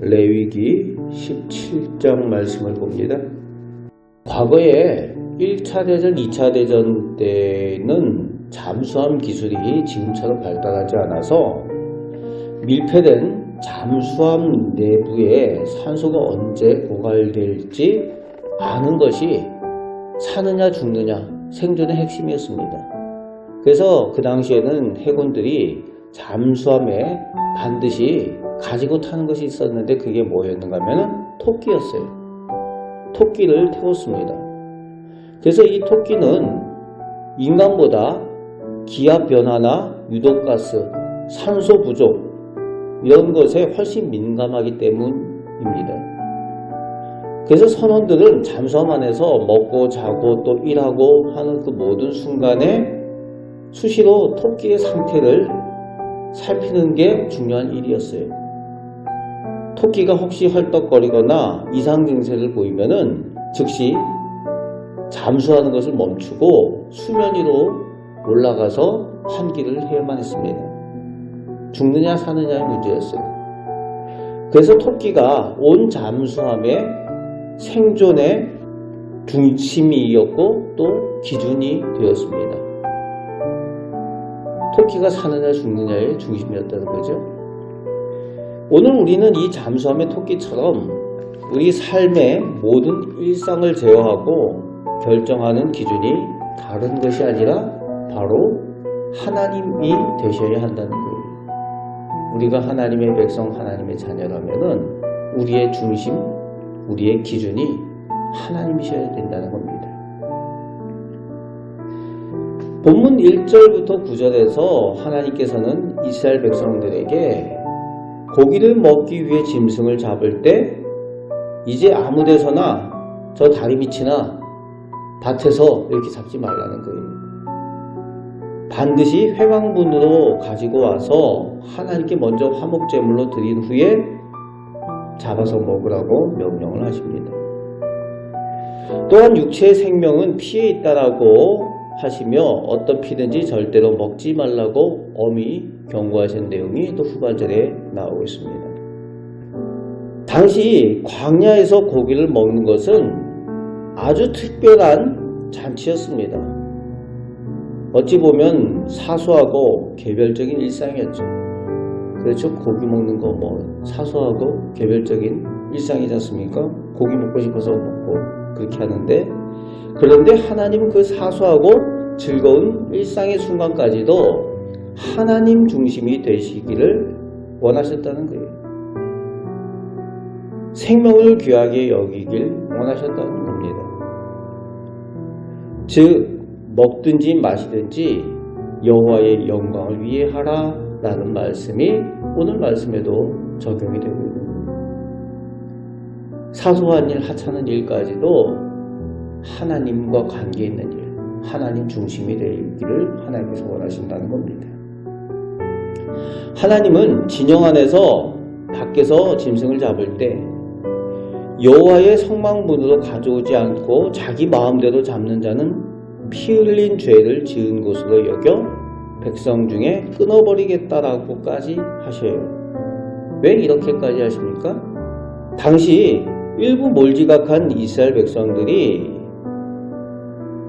레위기 17장 말씀을 봅니다. 과거에 1차 대전, 2차 대전 때는 잠수함 기술이 지금처럼 발달하지 않아서 밀폐된 잠수함 내부에 산소가 언제 고갈될지 아는 것이 사느냐 죽느냐 생존의 핵심이었습니다. 그래서 그 당시에는 해군들이 잠수함에 반드시 가지고 타는 것이 있었는데 그게 뭐였는가 하면 토끼였어요. 토끼를 태웠습니다. 그래서 이 토끼는 인간보다 기압 변화나 유독가스, 산소 부족 이런 것에 훨씬 민감하기 때문입니다. 그래서 선원들은 잠수함 안에서 먹고 자고 또 일하고 하는 그 모든 순간에 수시로 토끼의 상태를 살피는 게 중요한 일이었어요. 토끼가 혹시 헐떡거리거나 이상 증세를 보이면은 즉시 잠수하는 것을 멈추고 수면 위로 올라가서 환기를 해야만 했습니다. 죽느냐 사느냐의 문제였어요. 그래서 토끼가 온 잠수함의 생존의 중심이었고 또 기준이 되었습니다. 토끼가 사느냐 죽느냐의 중심이었다는 거죠. 오늘 우리는 이 잠수함의 토끼처럼 우리 삶의 모든 일상을 제어하고 결정하는 기준이 다른 것이 아니라 바로 하나님이 되셔야 한다는 거예요. 우리가 하나님의 백성, 하나님의 자녀라면은 우리의 중심, 우리의 기준이 하나님이셔야 된다는 겁니다. 본문 1절부터 9절에서 하나님께서는 이스라엘 백성들에게 고기를 먹기 위해 짐승을 잡을 때 이제 아무 데서나 저 다리 밑이나 밭에서 이렇게 잡지 말라는 거예요. 반드시 회방분으로 가지고 와서 하나님께 먼저 화목제물로 드린 후에 잡아서 먹으라고 명령을 하십니다. 또한 육체의 생명은 피에 있다라고 하시며 어떤 피든지 절대로 먹지 말라고 엄히 경고하신 내용이 또 후반절에 나오고 있습니다. 당시 광야에서 고기를 먹는 것은 아주 특별한 잔치였습니다. 어찌 보면 사소하고 개별적인 일상이었죠. 그렇죠? 고기 먹는 거 뭐 사소하고 개별적인 일상이지 않습니까? 고기 먹고 싶어서 먹고 그렇게 하는데, 그런데 하나님은 그 사소하고 즐거운 일상의 순간까지도 하나님 중심이 되시기를 원하셨다는 거예요. 생명을 귀하게 여기길 원하셨다는 겁니다. 즉 먹든지 마시든지 여호와의 영광을 위해 하라 라는 말씀이 오늘 말씀에도 적용이 되고 있는 겁니다. 사소한 일, 하찮은 일까지도 하나님과 관계 있는 일, 하나님 중심이 되기를 하나님께서 원하신다는 겁니다. 하나님은 진영 안에서 밖에서 짐승을 잡을 때 여호와의 성막문으로 가져오지 않고 자기 마음대로 잡는 자는 피 흘린 죄를 지은 것으로 여겨 백성 중에 끊어버리겠다라고까지 하셔요. 왜 이렇게까지 하십니까? 당시 일부 몰지각한 이스라엘 백성들이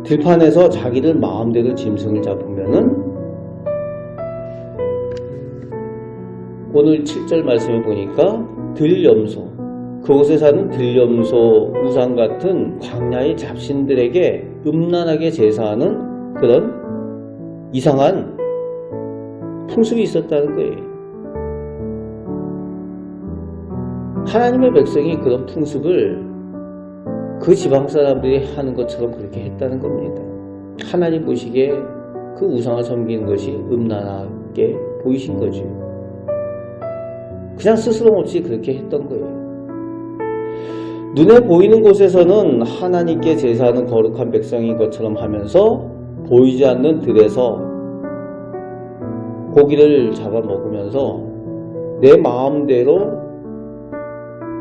들판에서 자기들 마음대로 짐승을 잡으면은 오늘 7절 말씀을 보니까 들염소, 그곳에 사는 들염소 우상 같은 광야의 잡신들에게 음란하게 제사하는 그런 이상한 풍습이 있었다는 거예요. 하나님의 백성이 그런 풍습을 그 지방 사람들이 하는 것처럼 그렇게 했다는 겁니다. 하나님 보시기에 그 우상을 섬기는 것이 음란하게 보이신 거죠. 그냥 스스럼 없이 그렇게 했던 거예요. 눈에 보이는 곳에서는 하나님께 제사하는 거룩한 백성인 것처럼 하면서 보이지 않는 들에서 고기를 잡아 먹으면서 내 마음대로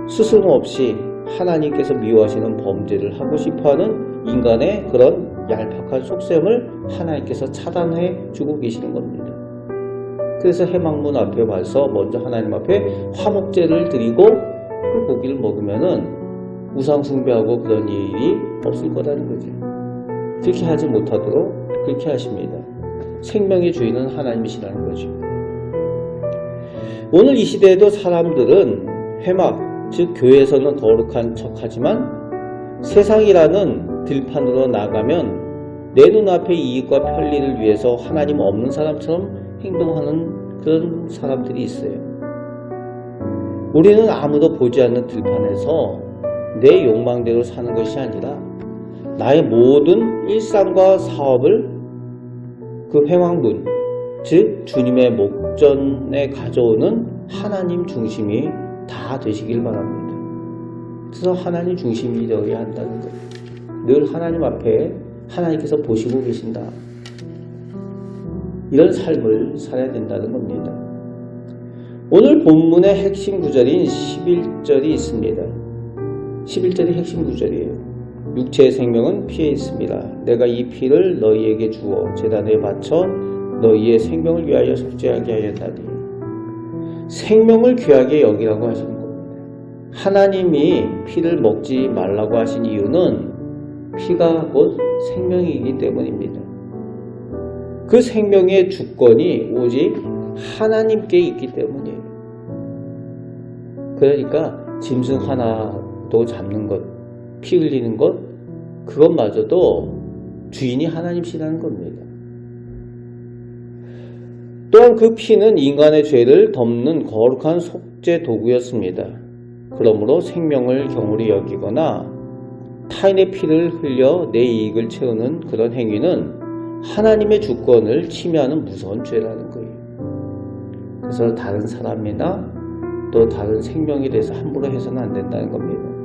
스스럼 없이 하나님께서 미워하시는 범죄를 하고 싶어하는 인간의 그런 얄팍한 속셈을 하나님께서 차단해 주고 계시는 겁니다. 그래서 해망문 앞에 와서 먼저 하나님 앞에 화목제를 드리고 그 고기를 먹으면은 우상 숭배하고 그런 일이 없을 거라는 거죠. 그렇게 하지 못하도록 그렇게 하십니다. 생명의 주인은 하나님이시라는 거죠. 오늘 이 시대에도 사람들은 회막, 즉 교회에서는 거룩한 척하지만 세상이라는 들판으로 나가면 내 눈앞의 이익과 편리를 위해서 하나님 없는 사람처럼 행동하는 그런 사람들이 있어요. 우리는 아무도 보지 않는 들판에서 내 욕망대로 사는 것이 아니라 나의 모든 일상과 사업을 그 회망문, 즉 주님의 목전에 가져오는 하나님 중심이 다 되시길 바랍니다. 그래서 하나님 중심이 되어야 한다는 거예요. 늘 하나님 앞에 하나님께서 보시고 계신다. 이런 삶을 살아야 된다는 겁니다. 오늘 본문의 핵심 구절인 11절이 있습니다. 11절이 핵심 구절이에요. 육체의 생명은 피에 있습니다. 내가 이 피를 너희에게 주어 제단에 바쳐 너희의 생명을 위하여 속죄하게 하였다니. 생명을 귀하게 여기라고 하시는 겁니다. 하나님이 피를 먹지 말라고 하신 이유는 피가 곧 생명이기 때문입니다. 그 생명의 주권이 오직 하나님께 있기 때문이에요. 그러니까 짐승 하나도 잡는 것, 피 흘리는 것, 그것마저도 주인이 하나님이시라는 겁니다. 또한 그 피는 인간의 죄를 덮는 거룩한 속죄 도구였습니다. 그러므로 생명을 경홀히 여기거나 타인의 피를 흘려 내 이익을 채우는 그런 행위는 하나님의 주권을 침해하는 무서운 죄라는 거예요. 그래서 다른 사람이나 또 다른 생명에 대해서 함부로 해서는 안 된다는 겁니다.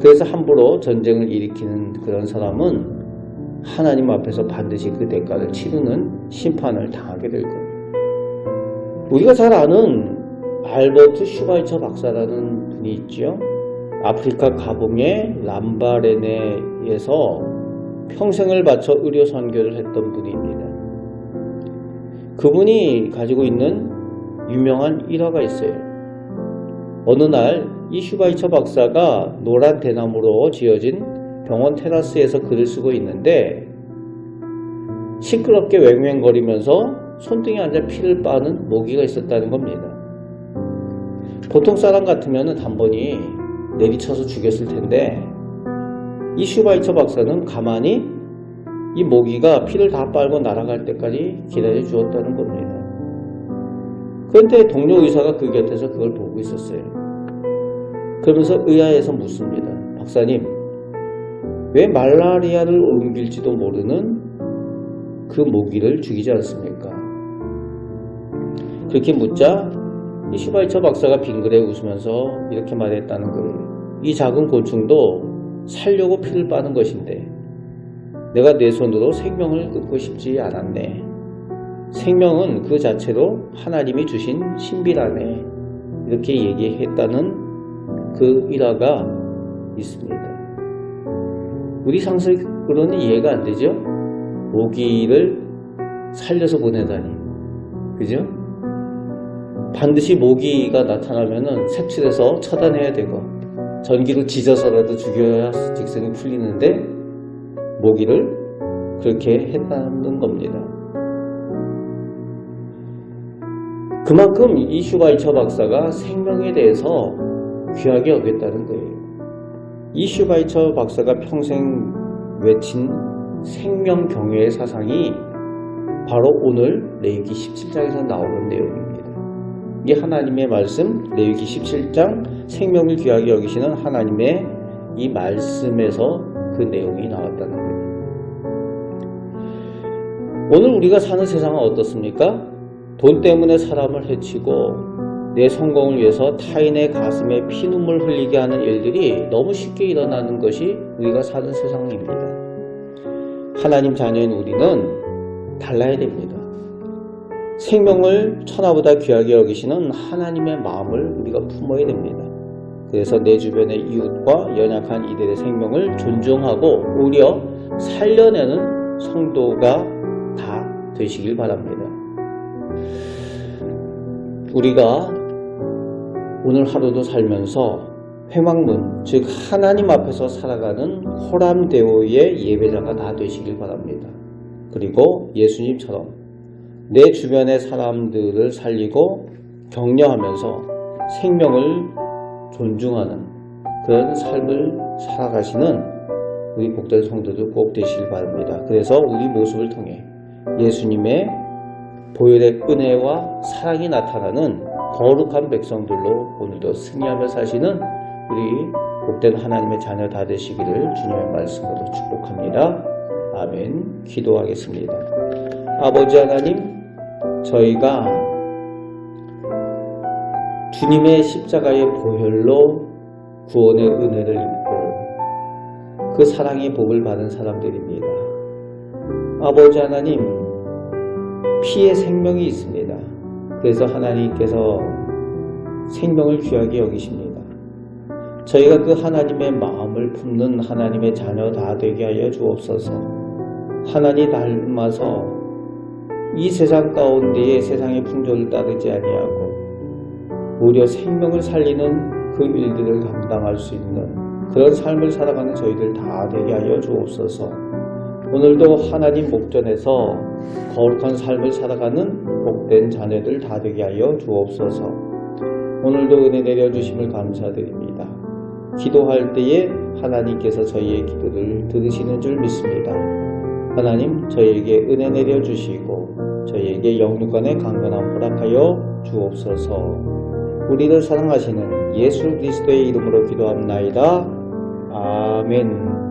그래서 함부로 전쟁을 일으키는 그런 사람은 하나님 앞에서 반드시 그 대가를 치르는 심판을 당하게 될 거예요. 우리가 잘 아는 알버트 슈바이처 박사라는 분이 있죠. 아프리카 가봉의 람바레네에서 평생을 바쳐 의료 선교를 했던 분입니다. 그분이 가지고 있는 유명한 일화가 있어요. 어느 날 이 슈바이처 박사가 노란 대나무로 지어진 병원 테라스에서 글을 쓰고 있는데 시끄럽게 왱왱거리면서 손등에 앉아 피를 빠는 모기가 있었다는 겁니다. 보통 사람 같으면 단번에 내리쳐서 죽였을 텐데 이 슈바이처 박사는 가만히 이 모기가 피를 다 빨고 날아갈 때까지 기다려 주었다는 겁니다. 그런데 동료 의사가 그 곁에서 그걸 보고 있었어요. 그러면서 의아해서 묻습니다. 박사님, 왜 말라리아를 옮길지도 모르는 그 모기를 죽이지 않습니까? 그렇게 묻자 이 슈바이처 박사가 빙그레 웃으면서 이렇게 말했다는 거예요. 이 작은 곤충도 살려고 피를 빠는 것인데 내가 내 손으로 생명을 끊고 싶지 않았네. 생명은 그 자체로 하나님이 주신 신비라네. 이렇게 얘기했다는 그 일화가 있습니다. 우리 상식으로는 이해가 안 되죠? 모기를 살려서 보내다니. 그죠? 반드시 모기가 나타나면은 색출해서 처단해야 되고 전기로 지져서라도 죽여야 직성이 풀리는데 모기를 그렇게 했다는 겁니다. 그만큼 이 슈바이처 박사가 생명에 대해서 귀하게 여겼다는 거예요. 이 슈바이처 박사가 평생 외친 생명 경외의 사상이 바로 오늘 레위기 17장에서 나오는 내용입니다. 이 하나님의 말씀, 레위기 17장 생명을 귀하게 여기시는 하나님의 이 말씀에서 그 내용이 나왔다는 거예요. 오늘 우리가 사는 세상은 어떻습니까? 돈 때문에 사람을 해치고 내 성공을 위해서 타인의 가슴에 피눈물 흘리게 하는 일들이 너무 쉽게 일어나는 것이 우리가 사는 세상입니다. 하나님 자녀인 우리는 달라야 됩니다. 생명을 천하보다 귀하게 여기시는 하나님의 마음을 우리가 품어야 됩니다. 그래서 내 주변의 이웃과 연약한 이들의 생명을 존중하고 오히려 살려내는 성도가 다 되시길 바랍니다. 우리가 오늘 하루도 살면서 회막문, 즉 하나님 앞에서 살아가는 호람데오의 예배자가 다 되시길 바랍니다. 그리고 예수님처럼 내 주변의 사람들을 살리고 격려하면서 생명을 존중하는 그런 삶을 살아가시는 우리 복된 성도들 꼭 되시길 바랍니다. 그래서 우리 모습을 통해 예수님의 보혈의 은혜와 사랑이 나타나는 거룩한 백성들로 오늘도 승리하며 사시는 우리 복된 하나님의 자녀 다 되시기를 주님의 말씀으로 축복합니다. 아멘. 기도하겠습니다. 아버지 하나님, 저희가 주님의 십자가의 보혈로 구원의 은혜를 입고 그 사랑의 복을 받은 사람들입니다. 아버지 하나님, 피에 생명이 있습니다. 그래서 하나님께서 생명을 귀하게 여기십니다. 저희가 그 하나님의 마음을 품는 하나님의 자녀 다 되게 하여 주옵소서. 하나님 닮아서 이 세상 가운데에 세상의 풍조를 따르지 아니하고 오히려 생명을 살리는 그 일들을 감당할 수 있는 그런 삶을 살아가는 저희들 다 되게 하여 주옵소서. 오늘도 하나님 목전에서 거룩한 삶을 살아가는 복된 자녀들 다 되게 하여 주옵소서. 오늘도 은혜 내려주심을 감사드립니다. 기도할 때에 하나님께서 저희의 기도를 들으시는 줄 믿습니다. 하나님, 저희에게 은혜 내려주시고 저희에게 영육간의 강건함 허락하여 주옵소서. 우리를 사랑하시는 예수 그리스도의 이름으로 기도합나이다. 아멘.